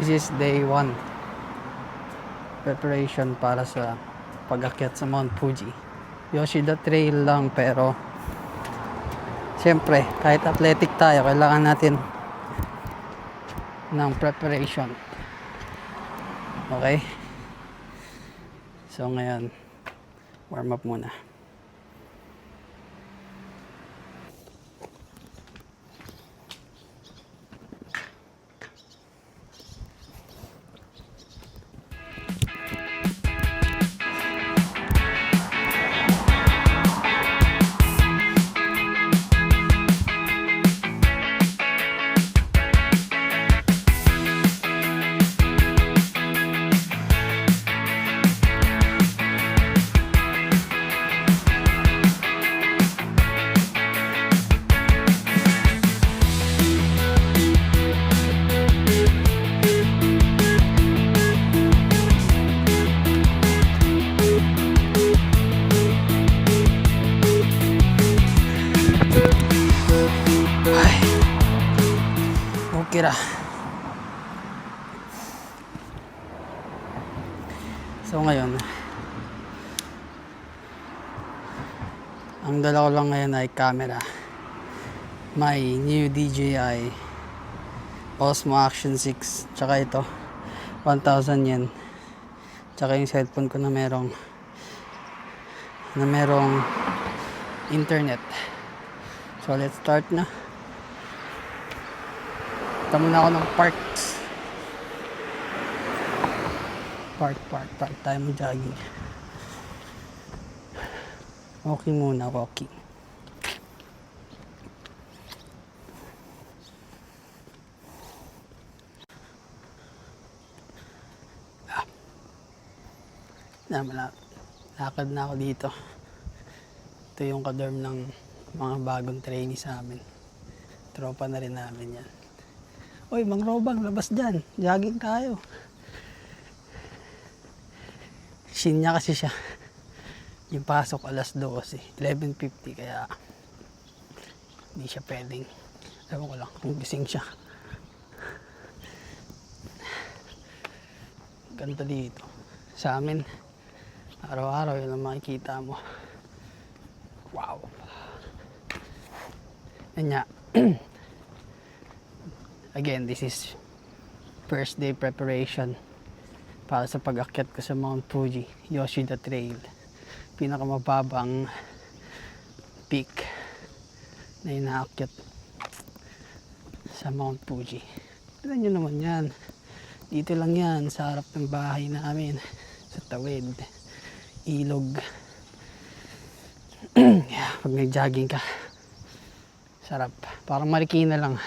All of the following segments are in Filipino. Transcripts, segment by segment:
This is day 1. Preparation para sa pag-akyat sa Mount Fuji. Yoshida Trail lang, pero siyempre, kahit athletic tayo, kailangan natin ng preparation. Okay? So ngayon, warm up muna. Kira. So ngayon, ang dala ko lang ngayon ay camera. My new DJI Osmo Action 6, tsaka ito 1,000 yen, tsaka yung cellphone ko na merong internet. So let's start na. Punta muna ako ng park tayo mo jogging. Walking muna, walking. Lakad na ako dito. Ito yung kadorm ng mga bagong trainee sa amin. Tropa na rin namin yan. Oy, Mang Robang, labas dyan. Jogging tayo. Shinya kasi siya. Yung pasok alas 12, 11:50, kaya hindi siya pwedeng. Ewan ko lang kung gising siya. Ganda dito. Sa amin, araw-araw yun ang makikita mo. Wow. Yan nga. Again, this is first day preparation para sa pag-akyat ko sa Mount Fuji, Yoshida Trail. Pinakamababang peak na inaakyat sa Mount Fuji. Tignan nyo naman yan. Dito lang yan, sa harap ng bahay namin. Sa tawid, ilog. Pag nag-jogging ka, sarap. Parang Marikina lang.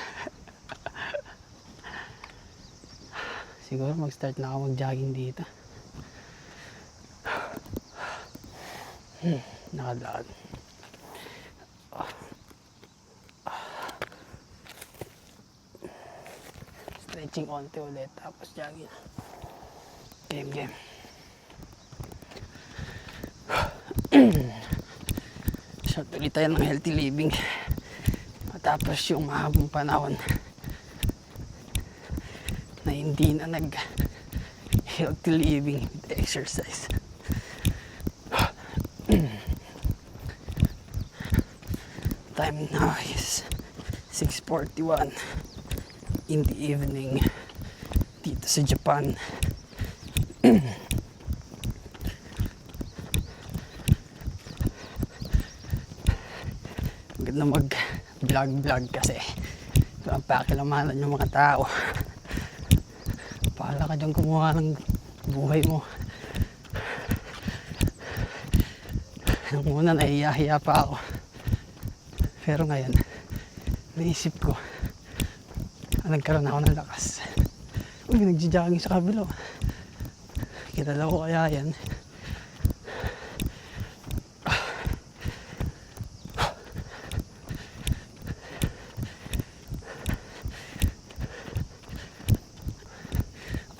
Siguro mag-start na ako mag-jogging dito. Nakadaan. Stretching onti ulit, tapos jogging. Game. Short ulit tayo ng healthy living. Matapos yung mahabang panahon na hindi na healthy living with exercise. Time now is 6:41 in the evening dito sa Japan. Maganda mag-vlog kasi ang pakilamanan yung mga tao. Pahala ka dyan kumuha ng buhay mo. Nung una nahiya-hiya pa ako. Pero ngayon, naisip ko, nagkaroon ako ng lakas. Uy, nagja-jogging sa kabilo. Kitala ko kaya yan.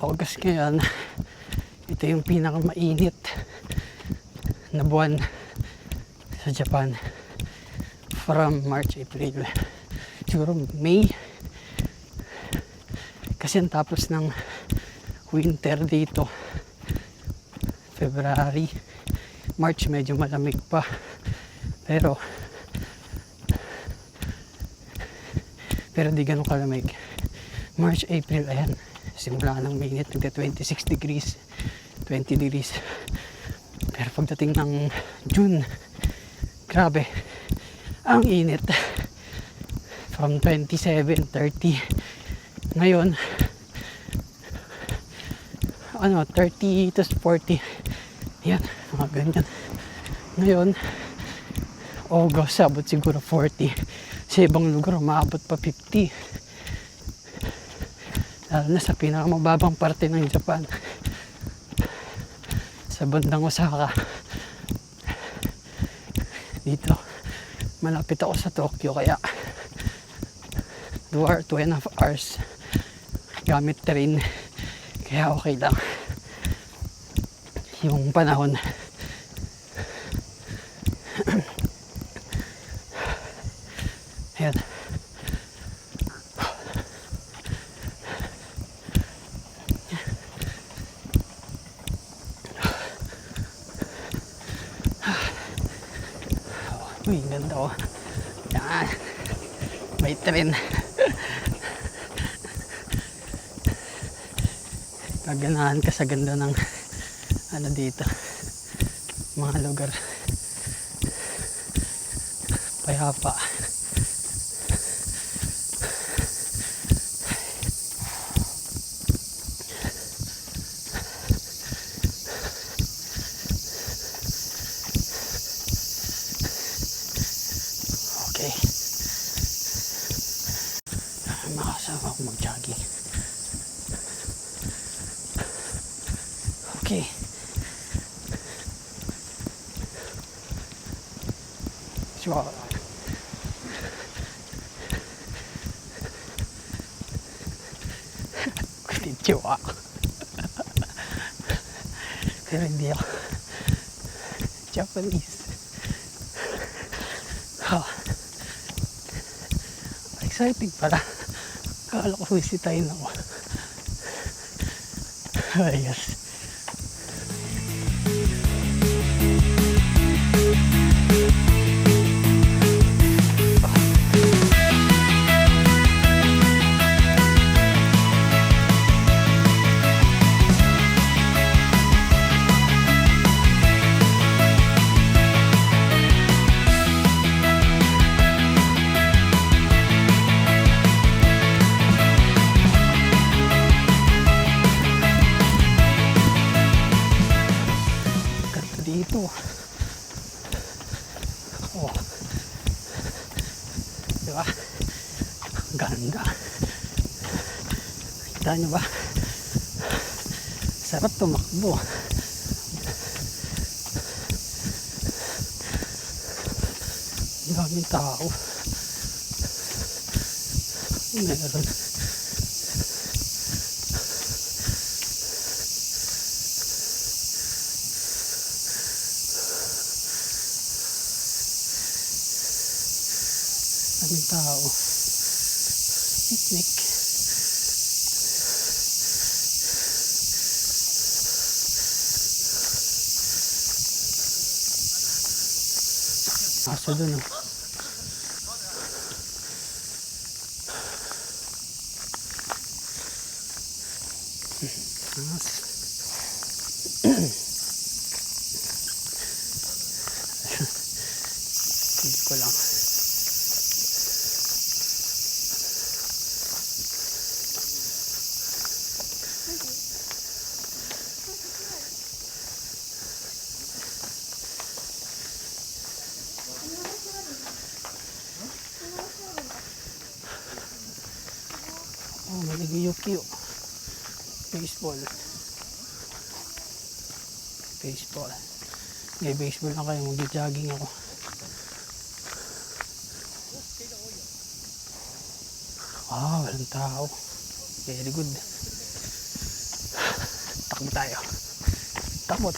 August ngayon, ito yung pinakamainit na buwan sa Japan from March, April. Siguro May, kasi ang tapos ng winter dito. February, March medyo malamig pa. Pero di ganun kalamig. March, April, ayan. Simula ng mainit, nagka 26 degrees, 20 degrees. Pero pagdating ng June, grabe, ang init. From 27, 30. Ngayon, 30 to 40. Yan, mga ganyan. Ngayon, August, abot siguro 40. Sa ibang lugar, maabot pa 50. Lalo na sa pinakamababang parte ng Japan. Sa bandang Osaka. Dito, malapit ako sa Tokyo, kaya 2.5 hours gamit train. Kaya okay lang yung panahon. Ayan. Uy, ganda oh. Yan. May tren. Gaganahan ka sa ganda ng dito, mga lugar payapa. Okay, makasama ako mag-jogging. Okay. Sure. Konnichiwa. Pero hindi ako Japanese. Exciting pala. Akala ko visitahin ako. Yes. Dito. Oh. Diba? Ganda. Kita nyo ba? Sarap tumakbo. Ang daming tao. Meron. Daming tao. Picnic. Aso dun oh. Hindi ko lang. Oh, maligiyuki oh. Baseball. May baseball na kayo, mag-jogging ako. Walang tao. Very good. Takbo tayo. Takbo.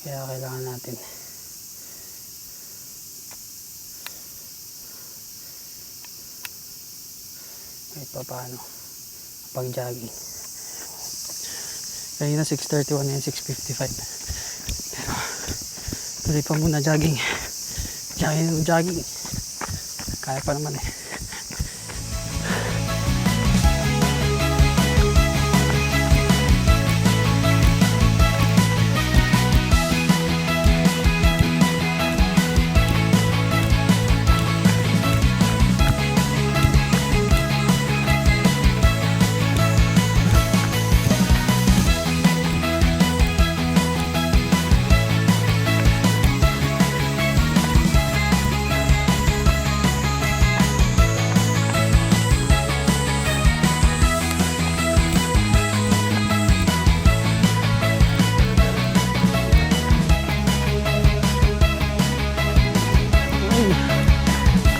Kaya kailangan natin kahit pa paano pag jogging. Kanina 6:31 ngayon 6:55. Tuloy pa muna jogging. Jogging. Kaya pa naman eh.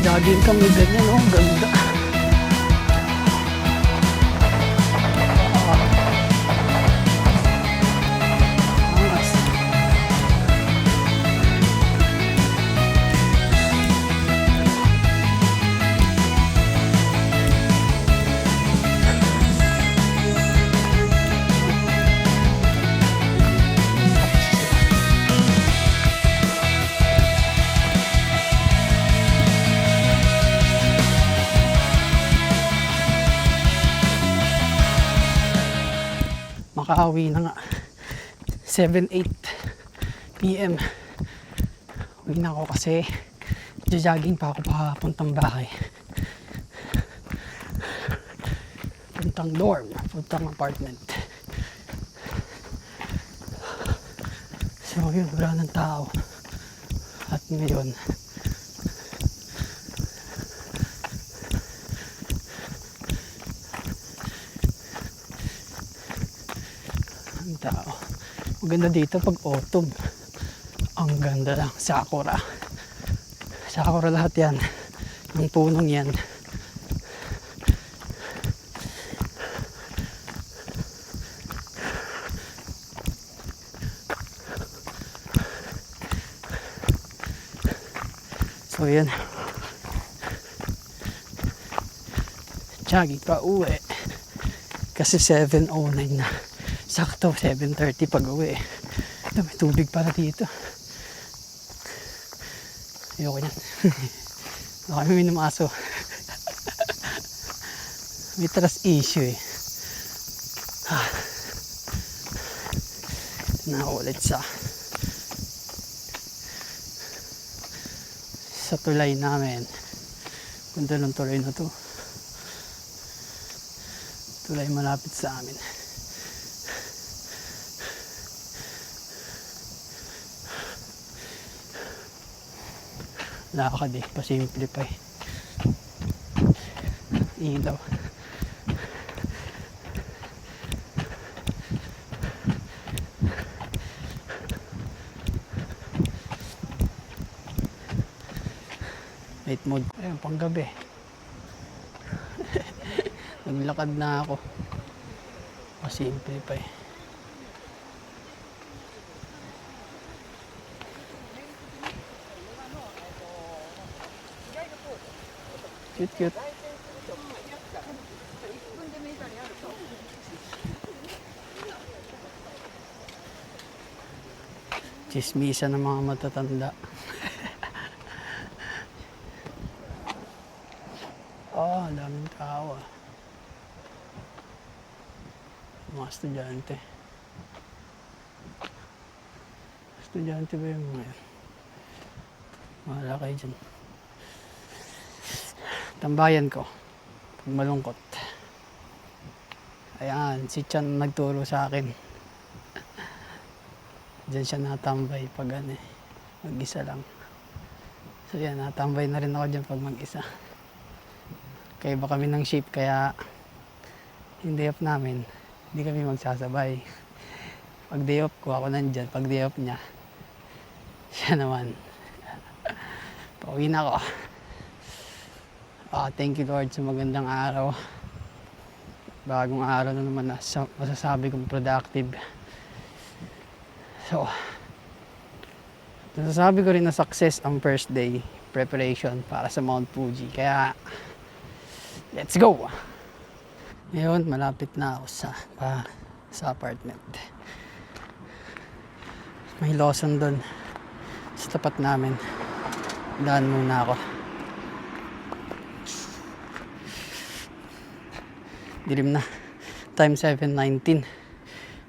Jogging kami ganyan, oh, ganda. Angas. Makaawi na nga 7-8 PM. Uwi na ako kasi jogging pa ako papuntang bahay, puntang dorm, puntang apartment. So yun, wala ng tao. At ngayon tao. Maganda dito pag autumn. Ang ganda lang. Sakura. Sakura lahat yan. Ang punong yan. So yan. Jogging pa uwi. Kasi 7:09 na. Sakto, 7:30 pag uwi. May tubig para dito. Ayoko yan. Baka may minamaso. May trust issue eh. Na ulit sa tulay namin. Ganda ng tulay na to. Tulay malapit sa amin. Lakad eh, pasimplify. Ilaw. Night mode. Ayun, panggabi. Naglakad na ako. Pasimplify. Cute. Chismisa ng mga matatanda. Oh, daming tao ah. Mga estudyante. Estudyante ba yung mga yan? Mahala kayo dyan. Tambayan ko pag malungkot. Ayan, si Chan nagturo sa akin. Diyan siya natambay pag mag-isa lang. So yan, natambay na rin ako dyan pag mag-isa. Kaya iba kami ng shift, kaya yung day off namin, hindi kami magsasabay. Pag day off ko, ako nandyan. Pag day off niya, siya naman. Pauwi na ako. Thank you Lord sa magandang araw. Bagong araw na naman na masasabi kong productive. So, Nasasabi ko rin na success ang first day preparation para sa Mount Fuji. Kaya, let's go! Ngayon, malapit na ako sa apartment. May Lawson doon sa tapat namin. Daan muna ako. Dilim na. Time 7:19.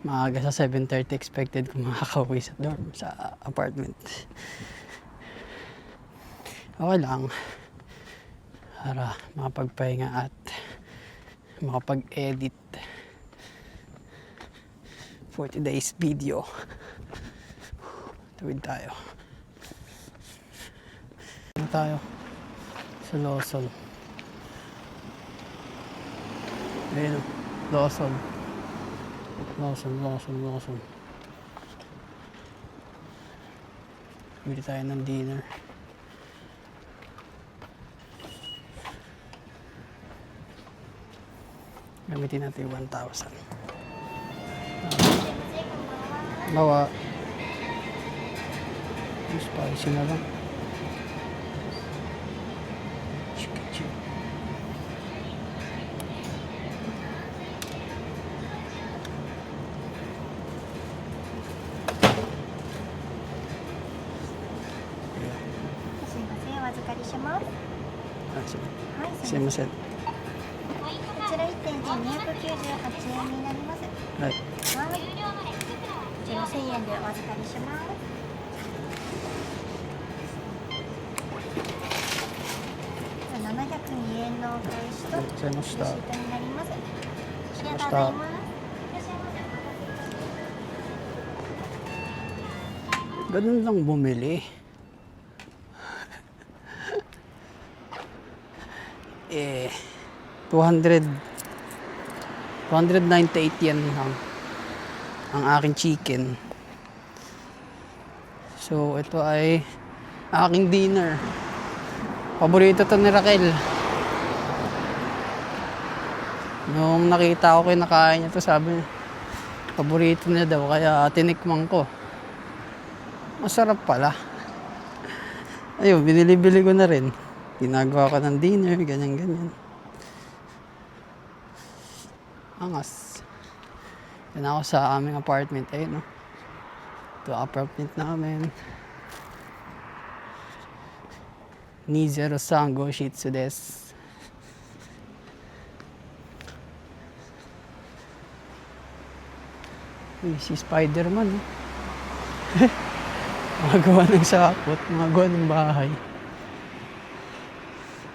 Maaga sa 7:30 expected kung makakauwi sa dorm, sa apartment. Okay lang. Para makapagpahinga at makapag-edit for today's video. Tuwid tayo. Ano tayo? Sa Lawson. Ayun, Lawson. Bili tayo ng dinner. Gamitin natin yung 1,000. Bawa. Spicy na lang. Simasen. こちら1点で298円になります。はい。はい。こちら1000円でお預かりします。702円のお返しとレシートになります。ありがとうございます。 Ganun lang bumili. Eh, 298 yen lang ang aking chicken. So, ito ay aking dinner. Paborito to ni Raquel. Nung nakita ko kinakain niya to, sabi niya, paborito niya daw, kaya tinikman ko. Masarap pala. Ayun, binili-bili ko na rin. Ginagawa ko ng dinner, ganyan-ganyan. Angas. Yan ako sa aming apartment. Ayun, no? Ito apartment namin. Nizero-san go shitsu desu. Uy, si Spider-Man, no? Magawa ng sakot, magawa ng bahay.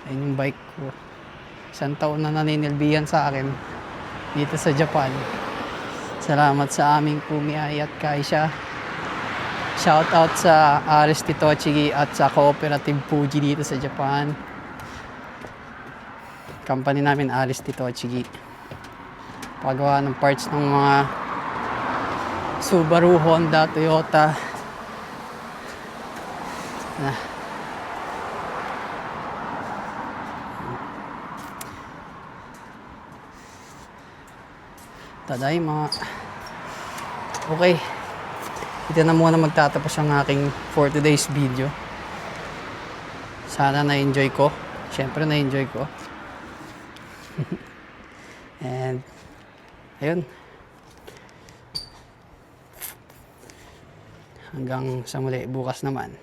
Ayun yung bike ko. Isang taon na naninilbihan sa akin dito sa Japan. Salamat sa aming Kumiai at Kaisha. Shout out sa Aris Titochigi at sa Cooperative Fuji dito sa Japan. Company namin Aris Titochigi. Pagawa ng parts ng mga Subaru, Honda, Toyota. Tadaima. Okay. Ito na muna magtatapos ang aking for today's video. Sana na-enjoy ko. Siyempre na-enjoy ko. And, ayun. Hanggang sa muli, bukas naman.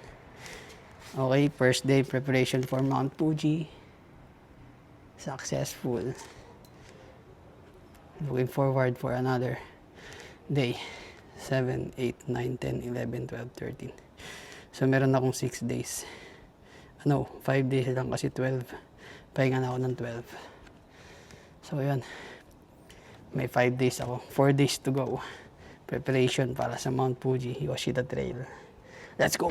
Okay, first day preparation for Mount Fuji. Successful. Looking forward for another day. 7, 8, 9, 10, 11, 12, 13. So, meron akong 6 days. 5 days lang kasi 12. Pahinga na ako ng 12. So, yun. May 5 days ako. 4 days to go. Preparation para sa Mount Fuji, Yoshida Trail. Let's go!